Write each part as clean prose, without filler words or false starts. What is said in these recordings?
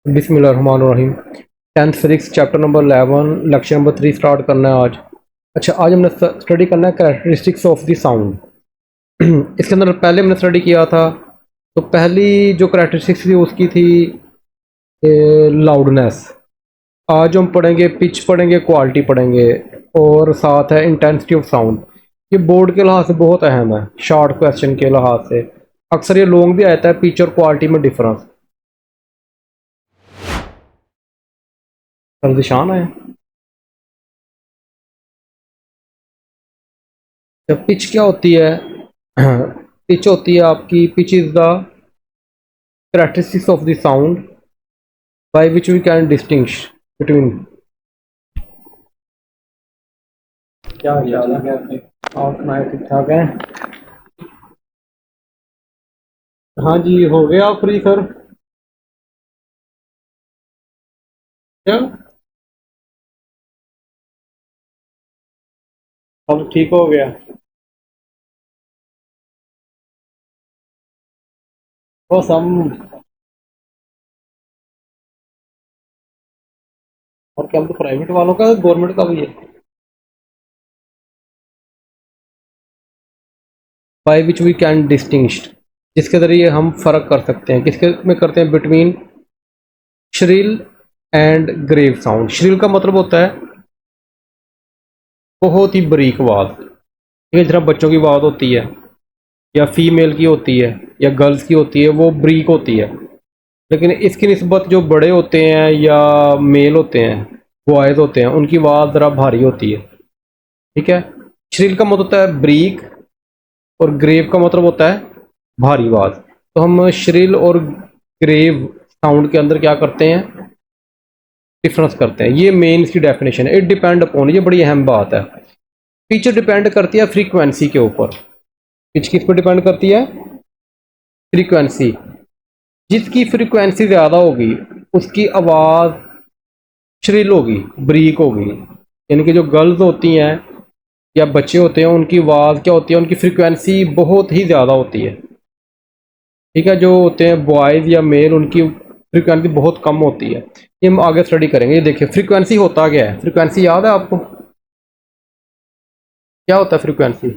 बिस्मिल्लाहिर्रहमानिर्रहीम। 10th physics chapter number 11 lecture number 3 start करना है आज। अच्छा, आज हमने स्टडी करना है कैरेक्टरिस्टिक्स ऑफ द साउंड। इसके अंदर पहले हमने स्टडी किया था, तो पहली जो कैरेक्टरिस्टिक्स थी उसकी थी लाउडनेस। आज हम पढ़ेंगे पिच, पढ़ेंगे क्वालिटी, पढ़ेंगे और साथ है इंटेंसिटी ऑफ साउंड। ये बोर्ड के लिहाज से बहुत अहम है, शॉर्ट क्वेश्चन के लिहाज से अक्सर ये लॉन्ग भी आता है, पिच और क्वालिटी में डिफरेंस। सर्दिशान है। जब पिच क्या होती है? पिच होती है आपकी, pitch is the characteristics of the sound by which we can distinguish between। क्या ख्याल है? और सुनाए, ठीक ठाक है? हाँ जी, हो गया फ्री सर? क्या अब ठीक हो गया? बस हम, और क्या, हम तो प्राइवेट वालों का, गवर्नमेंट का भी है। By which we can distinguish, जिसके जरिए हम फर्क कर सकते हैं, किसके में करते हैं, between shrill and grave sound. Shrill का मतलब होता है बहुत ही बारीक आवाज़, ठीक है, जिस तरह बच्चों की आवाज़ होती है या फीमेल की होती है या गर्ल्स की होती है, वो ब्रीक होती है। लेकिन इसकी निस्बत जो बड़े होते हैं या मेल होते हैं, बॉयज़ होते हैं, उनकी आवाज़ ज़रा भारी होती है, ठीक है। श्रील का मतलब होता है ब्रीक और ग्रेव का मतलब होता है भारी आवाज़। तो हम श्रील और ग्रेव साउंड के अंदर क्या करते हैं, डिफरेंस करते हैं। ये मेन इसकी डेफिनेशन है। इट डिपेंड अपॉन, ये बड़ी अहम बात है। पिच डिपेंड करती है फ्रीक्वेंसी के ऊपर। पिच किस पर डिपेंड करती है? फ्रीक्वेंसी। जिसकी फ्रीक्वेंसी ज़्यादा होगी उसकी आवाज़ श्रिल होगी, ब्रीक होगी। यानी कि जो गर्ल्स होती हैं या बच्चे होते हैं, उनकी आवाज़ क्या होती है, उनकी फ्रीक्वेंसी बहुत ही ज़्यादा होती है, ठीक है। जो होते हैं बॉयज़ या मेल, उनकी फ्रीक्वेंसी बहुत कम होती है। ये हम आगे स्टडी करेंगे। ये देखिए फ्रीक्वेंसी होता क्या है। फ्रीक्वेंसी याद है आपको? क्या होता है फ्रीक्वेंसी?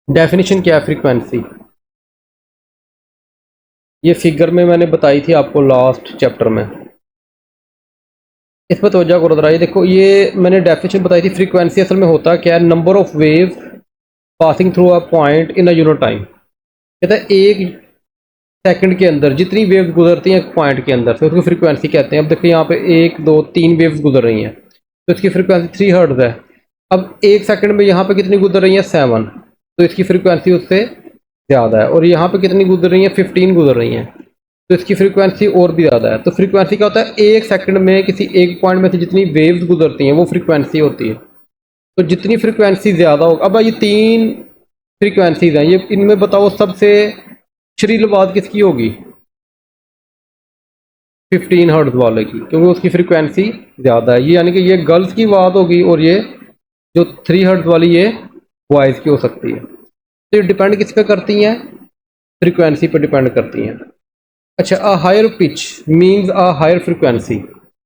डेफिनेशन क्या है फ्रीक्वेंसी? ये फिगर में मैंने बताई थी आपको लास्ट चैप्टर में। इस पर तवज्जो करो जरा। ये देखो, ये मैंने डेफिनेशन बताई थी। फ्रीक्वेंसी असल में होता क्या है? Number of waves passing through a point in a unit time. कहता है एक सेकंड के अंदर जितनी वेव्स गुजरती हैं एक पॉइंट के अंदर से, उसको फ्रीक्वेंसी कहते हैं। अब देखो यहाँ पे 1 2 3 वेव्स गुजर रही हैं, तो इसकी फ्रीक्वेंसी 3 हर्ट्ज है। अब एक सेकंड में यहाँ पे कितनी गुजर रही है? 7, तो इसकी फ्रीक्वेंसी उससे ज़्यादा है। और यहाँ पे कितनी गुजर रही है? 15 गुजर रही हैं, तो इसकी फ्रीक्वेंसी और भी ज़्यादा है। तो फ्रीक्वेंसी क्या होता है? एक सेकंड में किसी एक पॉइंट में से जितनी वेव्स गुजरती हैं वो फ्रीक्वेंसी होती है। तो जितनी फ्रीक्वेंसी ज़्यादा होगा, अब ये 3 फ्रीक्वेंसीज हैं, ये इनमें बताओ सबसे श्रील आवाज़ किसकी होगी? 15 हर्ट्ज वाले की, क्योंकि उसकी फ्रीक्वेंसी ज़्यादा है। ये यानी कि ये गर्ल्स की आवाज़ होगी, और ये जो 3 हर्ट्ज वाली ये बॉयज़ की हो सकती है। तो ये डिपेंड किस पे करती हैं? फ्रीक्वेंसी पे डिपेंड करती हैं। अच्छा, a higher pitch means a higher frequency.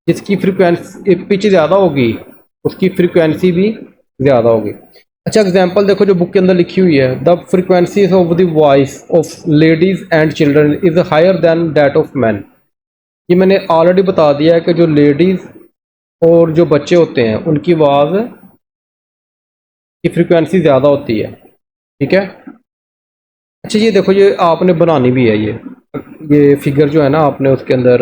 जिसकी फ्रीक्वेंसी पिच ज़्यादा होगी उसकी फ्रीक्वेंसी भी ज़्यादा होगी। अच्छा, एग्जांपल देखो जो बुक के अंदर लिखी हुई है। The frequency of the voice of ladies and children is higher than that of man. ये मैंने ऑलरेडी बता दिया है कि जो लेडीज़ और जो बच्चे होते हैं उनकी आवाज़ की फ्रीक्वेंसी ज़्यादा होती है, ठीक है। अच्छा, ये देखो, ये आपने बनानी भी है। ये फिगर जो है ना, आपने उसके अंदर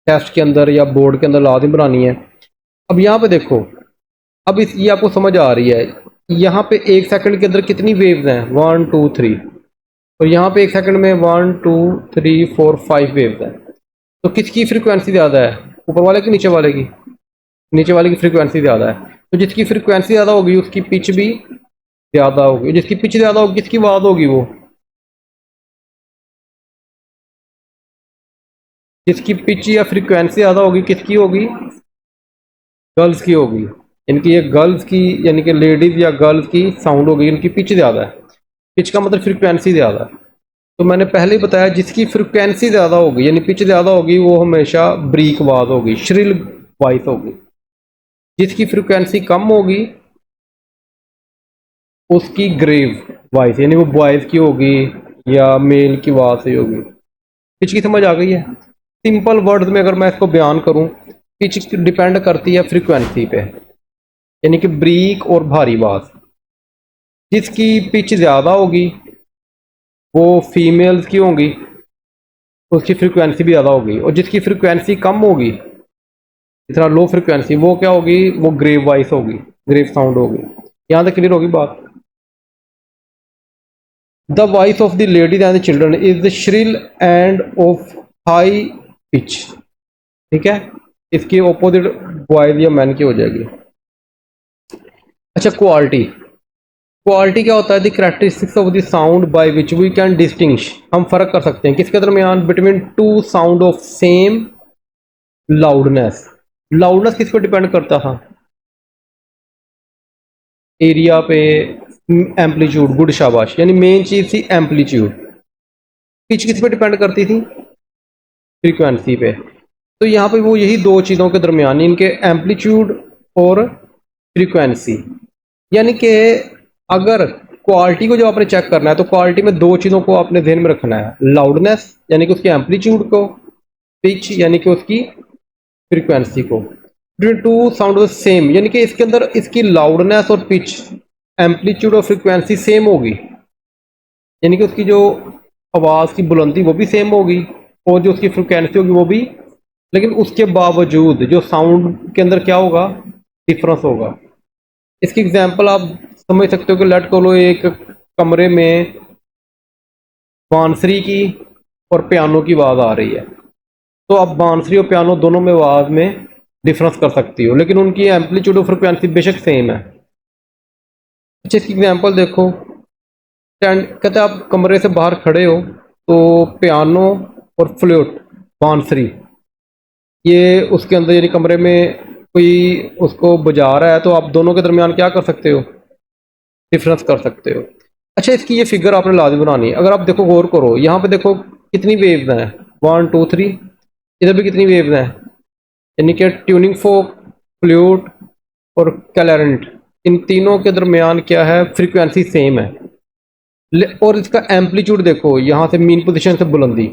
टेस्ट के अंदर या बोर्ड के अंदर लाजिम बनानी है। अब यहाँ पे देखो, अब इस ये आपको समझ आ रही है। यहाँ पे एक सेकंड के अंदर कितनी वेव्स हैं? 1 2 3। और यहाँ पे एक सेकंड में 1 2 3 4 5 वेव्स हैं। तो किसकी फ्रीक्वेंसी ज़्यादा है? ऊपर वाले की, नीचे वाले की? नीचे वाले की फ्रीक्वेंसी ज़्यादा है। तो जिसकी फ्रीक्वेंसी ज़्यादा होगी उसकी पिच भी ज़्यादा होगी। जिसकी पिच ज़्यादा होगी किसकी आवाज़ होगी? वो जिसकी पिच या फ्रीक्वेंसी ज़्यादा होगी किसकी होगी? गर्ल्स की होगी। इनकी ये गर्ल्स की, यानी कि लेडीज़ या गर्ल्स की साउंड होगी, इनकी पिच ज़्यादा है। पिच का मतलब फ्रीक्वेंसी ज़्यादा है। तो मैंने पहले ही बताया जिसकी फ्रिक्वेंसी ज़्यादा होगी यानी पिच ज़्यादा होगी वो हमेशा ब्रीक आवाज़ होगी, श्रिल वॉइस होगी। जिसकी फ्रिक्वेंसी कम होगी उसकी ग्रेव वॉइस यानी वो बॉयज़ की होगी या मेल की आवाज़ से होगी। पिच की समझ आ गई है? सिंपल वर्ड्स में अगर मैं इसको बयान करूं, पिच डिपेंड करती है फ्रीक्वेंसी पे, यानी कि ब्रीक और भारी आवाज़। जिसकी पिच ज़्यादा होगी वो फीमेल्स की होगी, उसकी फ्रीक्वेंसी भी ज़्यादा होगी, और जिसकी फ्रीक्वेंसी कम होगी इस तरह लो फ्रीक्वेंसी, वो क्या होगी, वो ग्रेव वॉइस होगी, ग्रेव साउंड होगी। यहाँ तक क्लियर होगी बात? The voice of the ladies and the children is the shrill end of high pitch. ठीक है, इसकी ऑपोजिट बॉयज या मैन की हो जाएगी। अच्छा, क्वालिटी। क्वालिटी क्या होता है? The characteristics of the sound by which we can distinguish, हम फर्क कर सकते हैं किसके दरमियान, between two sound of same loudness. Loudness किस पे डिपेंड करता था? एरिया पे, एम्पलीट्यूड, गुड शाबाश, यानी मेन चीज थी एम्पलीट्यूड। पिच किस पे डिपेंड करती थी? फ्रीक्वेंसी पे। तो यहाँ पे वो यही दो चीज़ों के दरमियान, इनके एम्पलीट्यूड और फ्रीक्वेंसी। यानी कि अगर क्वालिटी को जो आपने चेक करना है तो क्वालिटी में दो चीज़ों को आपने ध्यान में रखना है, लाउडनेस यानी कि उसकी एम्पलीट्यूड को, पिच यानी कि उसकी फ्रीक्वेंसी को। टू साउंड सेम यानी कि इसके अंदर इसकी लाउडनेस और पिच, एम्पलीट्यूड और फ्रीक्वेंसी सेम होगी, यानी कि उसकी जो आवाज़ की बुलंदी वो भी सेम होगी और जो उसकी फ्रिक्वेंसी होगी वो भी, लेकिन उसके बावजूद जो साउंड के अंदर क्या होगा, डिफरेंस होगा। इसकी एग्जांपल आप समझ सकते हो कि लेट करो एक कमरे में बांसुरी की और पियानो की आवाज़ आ रही है, तो आप बांसुरी और पियानो दोनों में आवाज़ में डिफरेंस कर सकती हो, लेकिन उनकी एम्पलीट्यूड और फ्रिक्वेंसी बेशक सेम है। अच्छा, इसकी एग्जांपल देखो, कहते हैं आप कमरे से बाहर खड़े हो तो पियानो और फ्लूट, बांसुरी, ये उसके अंदर यानी कमरे में कोई उसको बजा रहा है, तो आप दोनों के दरमियान क्या कर सकते हो, डिफरेंस कर सकते हो। अच्छा, इसकी ये फिगर आपने लाजमी बनानी है। अगर आप देखो, गौर करो, यहाँ पे देखो कितनी वेव्स हैं, 1 2 3, इधर भी कितनी वेव्स हैं, यानी कि ट्यूनिंग फोक, फ्लूट और क्लैरिनेट, इन तीनों के दरमियान क्या है, फ्रीक्वेंसी सेम है। और इसका एम्पलीट्यूड देखो, यहाँ से मीन पोजीशन से बुलंदी,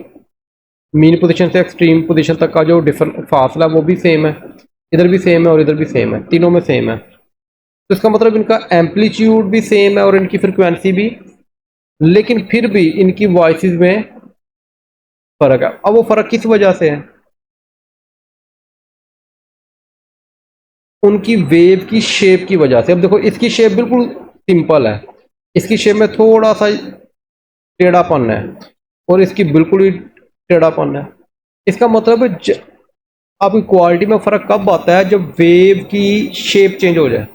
मीन पोजीशन से एक्सट्रीम पोजीशन तक का जो डिफरेंट फासला वो भी सेम है, इधर भी सेम है और इधर भी सेम है, तीनों में सेम है। तो इसका मतलब इनका एम्पलीट्यूड भी सेम है और इनकी फ्रिक्वेंसी भी, लेकिन फिर भी इनकी वॉइसेस में फर्क है। अब वो फर्क किस वजह से है? उनकी वेव की शेप की वजह से। अब देखो, इसकी शेप बिल्कुल सिंपल है, इसकी शेप में थोड़ा सा टेढ़ापन है और इसकी बिल्कुल ही टेढ़ापन है। इसका मतलब है आपकी क्वालिटी में फर्क कब आता है? जब वेव की शेप चेंज हो जाए।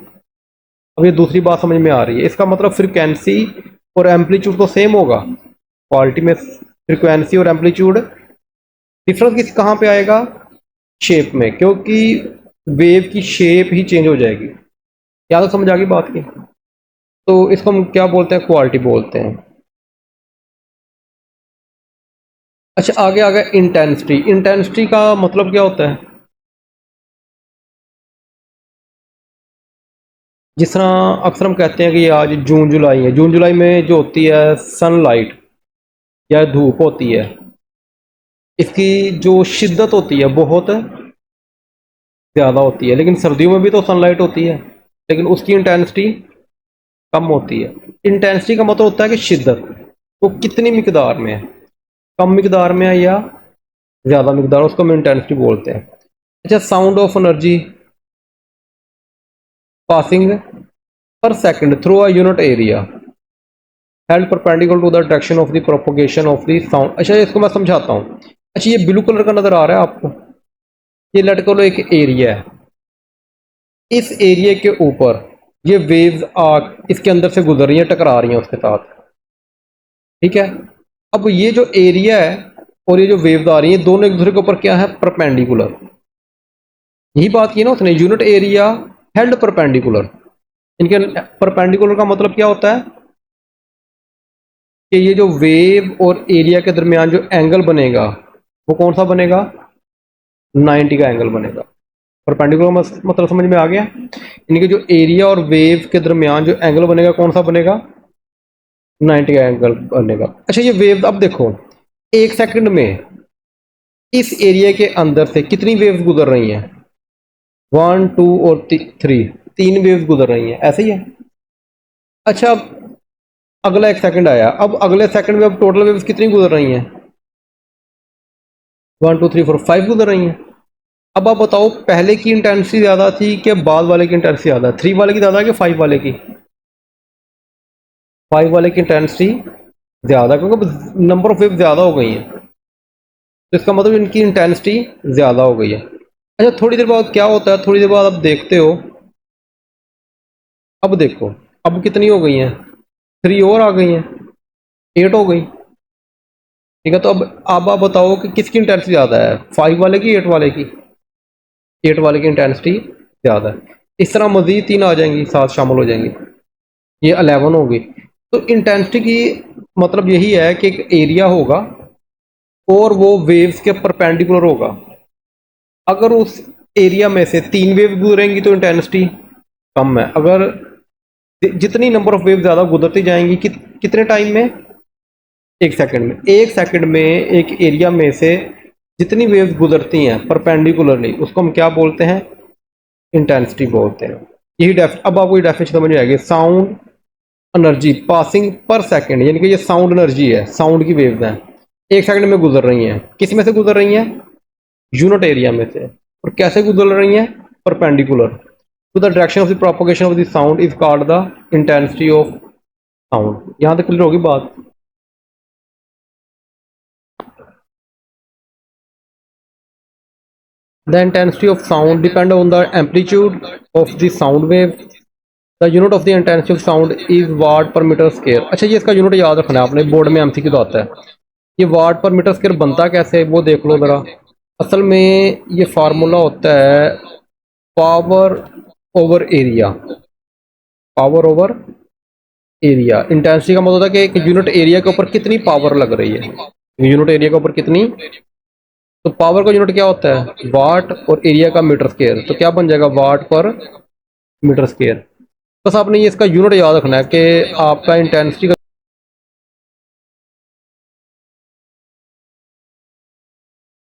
अब ये दूसरी बात समझ में आ रही है। इसका मतलब फ्रिक्वेंसी और एम्पलीट्यूड तो सेम होगा, क्वालिटी में फ्रिक्वेंसी और एम्पलीट्यूड, डिफरेंस किस कहाँ पे आएगा? शेप में, क्योंकि वेव की शेप ही चेंज हो जाएगी। क्या तो समझ आ गई बात की? तो इसको हम क्या बोलते हैं? क्वालिटी बोलते हैं। अच्छा, आगे आ गया इंटेंसिटी। इंटेंसिटी का मतलब क्या होता है? जिस तरह अक्सर हम कहते हैं कि आज जून जुलाई है, जून जुलाई में जो होती है सनलाइट या धूप होती है, इसकी जो शिद्दत होती है बहुत ज़्यादा होती है, लेकिन सर्दियों में भी तो सनलाइट होती है, लेकिन उसकी इंटेंसिटी कम होती है। इंटेंसिटी का मतलब होता है कि शिद्दत वो कितनी मिकदार में है, कम मिकदार में है या ज़्यादा मिकदार, उसको हम इंटेंसिटी बोलते हैं। अच्छा, sound of energy passing per second through a unit area held perpendicular to the direction of the propagation of the sound. अच्छा, इसको मैं समझाता हूँ। अच्छा, ये ब्लू कलर का नजर आ रहा है आपको, ये लेट करो एक एरिया है, इस एरिया के ऊपर ये वेव्स आग इसके अंदर से गुजर रही हैं, टकरा रही हैं उसके साथ। ठीक है, अब ये जो एरिया है और ये जो वेव्स आ रही हैं, दोनों एक दूसरे के ऊपर क्या है? परपेंडिकुलर। यही बात की ना उसने, यूनिट एरिया हेल्ड परपेंडिकुलर। इनके परपेंडिकुलर का मतलब क्या होता है कि ये जो वेव और एरिया के दरमियान जो एंगल बनेगा वो कौन सा बनेगा, 90 का एंगल बनेगा। परपेंडिकुलर मतलब समझ में आ गया, यानी कि जो एरिया और वेव के दरमियान जो एंगल बनेगा कौन सा बनेगा, 90 का एंगल बनेगा। अच्छा ये वेव अब देखो, एक सेकंड में इस एरिया के अंदर से कितनी वेव्स गुजर रही हैं, 1 2 और 3, 3 वेव्स गुजर रही हैं, ऐसे ही है। अच्छा अब अगला एक सेकंड आया, अब अगले सेकंड में अब टोटल वेव्स कितनी गुजर रही हैं, 1 2 3 4 5 गुजर रही हैं। अब आप बताओ पहले की इंटेंसिटी ज़्यादा थी कि बाद वाले की इंटेंसिटी ज़्यादा, 3 वाले की ज़्यादा कि 5 वाले की, 5 वाले की इंटेंसिटी ज़्यादा, क्योंकि नंबर ऑफ वेव ज़्यादा हो गई हैं, तो इसका मतलब इनकी इंटेंसिटी ज़्यादा हो गई है। अच्छा थोड़ी देर बाद क्या होता है, थोड़ी देर बाद आप देखते हो, अब देखो अब कितनी हो गई हैं, 3 और आ गई हैं, 8 हो गई। ठीक है, तो अब आप बताओ कि किसकी इंटेंसिटी ज़्यादा है, 5 वाले की 8 वाले की, 8 वाले की इंटेंसिटी ज़्यादा है। इस तरह मज़ीद 3 आ जाएंगी, 7 शामिल हो जाएंगी, ये 11 होगी। तो इंटेंसिटी की मतलब यही है कि एक एरिया होगा और वो वेव्स के परपेंडिकुलर होगा। अगर उस एरिया में से 3 वेव गुजरेंगी तो इंटेंसिटी कम है, अगर जितनी नंबर ऑफ वेव ज़्यादा गुजरती जाएंगी कितने टाइम में, एक सेकंड में, एक सेकंड में एक एरिया में से जितनी वेव्स गुजरती हैं परपेंडिकुलरली उसको हम क्या बोलते हैं, इंटेंसिटी बोलते हैं। यही अब आपको ये डेफिनेशन समझ में आएगी, sound energy passing per second, यानी कि ये साउंड एनर्जी है, साउंड की वेव्स हैं, एक सेकंड में गुजर रही हैं, किस में से गुजर रही हैं, यूनिट एरिया में से, और कैसे गुजर रही हैं, perpendicular to the direction of the propagation of the sound is called the intensity of sound. यहां तक क्लियर होगी बात। The intensity of sound depend on the amplitude of the sound wave. The unit of the intensity of sound is watt per meter square। अच्छा ये इसका unit याद रखना है आपने, बोर्ड में एमसीक्यू तो आता है। ये वाट पर मीटर स्क्वायर बनता कैसे है वो देख लो ज़रा। असल में ये फार्मूला होता है power over area, power over area. Intensity का मतलब होता है कि एक यूनिट एरिया के ऊपर कितनी पावर लग रही है, यूनिट एरिया के ऊपर कितनी, तो पावर का यूनिट क्या होता है, वाट, और एरिया का मीटर स्क्वायर, तो क्या बन जाएगा, वाट पर मीटर स्क्वायर। बस आपने ये इसका यूनिट याद रखना है कि आपका इंटेंसिटी का